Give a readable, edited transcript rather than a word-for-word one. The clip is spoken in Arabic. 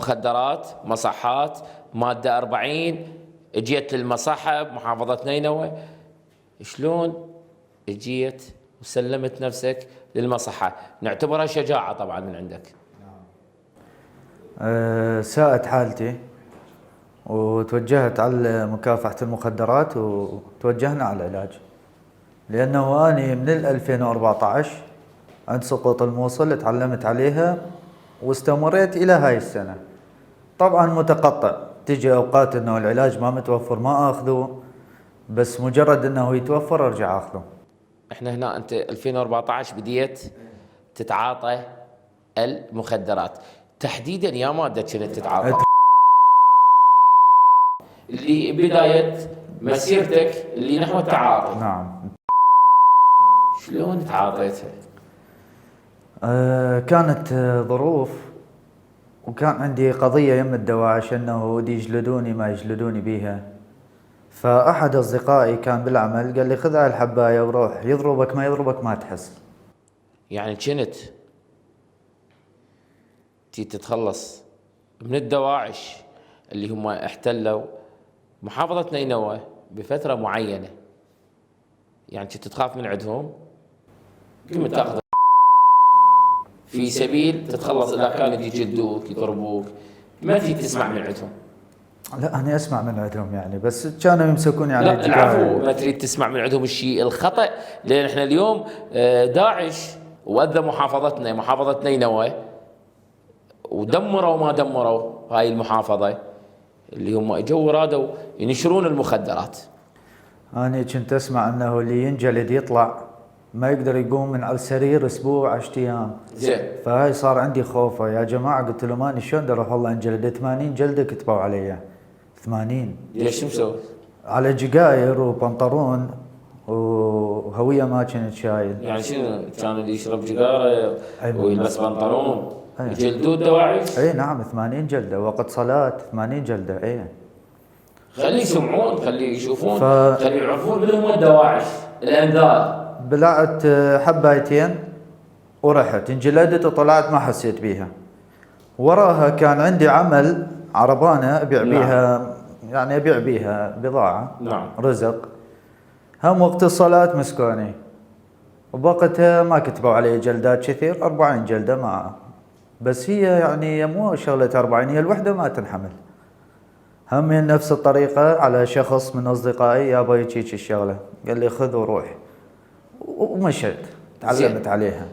مخدرات، مصحات، مادة 40، اجيت للمصحة بمحافظة نينوى. شلون اجيت وسلمت نفسك للمصحة؟ نعتبرها شجاعة طبعا من عندك. ساءت حالتي وتوجهت على مكافحة المخدرات وتوجهنا على العلاج، لأنه أني من 2014 عند سقوط الموصل تعلمت عليها واستمريت إلى هاي السنة. طبعا متقطع، تجي أوقات أنه العلاج ما متوفر ما أخذه، بس مجرد أنه يتوفر أرجع أخذه. احنا هنا انت 2014 بديت تتعاطى المخدرات، تحديدا يا مادة كنت تتعاطى اللي بداية مسيرتك اللي نحو التعاطي؟ نعم. شلون تعاطيتها؟ كانت ظروف، وكان عندي قضية يم الدواعش أنه ودي يجلدوني ما يجلدوني بيها. فأحد أصدقائي كان بالعمل قال لي خذ هاي الحباية وروح، يضربك ما يضربك ما تحس. يعني كنت تتخلص من الدواعش اللي هم احتلوا محافظة نينوى بفترة معينة، يعني كنت تخاف من عندهم؟ كنت تاخذ في سبيل تتخلص اذا كانوا يجلدوك يضربوك، ما تجي تسمع من عندهم؟ لا أنا أسمع من عندهم يعني، بس كانوا يمسكوني على لا العفو، ما تريد تسمع من عندهم الشيء الخطأ، لأن احنا اليوم داعش وأذى محافظتنا محافظة نينوى ودمروا ما دمروا هاي المحافظة، اللي هم اجوا ورادوا ينشرون المخدرات. أنا كنت أسمع أنه اللي ينجلد يطلع ما يقدر يقوم من على السرير أسبوع 10 أيام. زين. فهاي صار عندي خوفه يا جماعة، قلت لهم أنا شلون أروح والله انجلد 80 جلدة كتبوا علي 80. ليش شو مسوي؟ على جقاير وبنطرون وهوية ما كنت شايل. يعني شنو كان اللي يشرب جقاره ويلبس بنطلون أي. يجلدوه الدواعش؟ اي نعم 80 جلدة وقت صلاة 80 جلدة. اي خليه يسمعون، خليه يشوفون، خليه يعرفون من هم الدواعش، الانذار. بلعت حبايتين ورحت انجلدت وطلعت ما حسيت بيها. وراها كان عندي عمل عربانة ابيع بيها، يعني ابيع بيها بضاعة. نعم. رزق. هم وقت الصلاة مسكوني، وبوقتها ما كتبوا علي جلدات كثير، 40 جلدة ما، بس هي يعني مو شغلة 40، هي الوحدة ما تنحمل. هم من نفس الطريقة على شخص من أصدقائي يابا يجيك الشغلة، قال لي خذ وروح، ومشيت تعلمت عليها.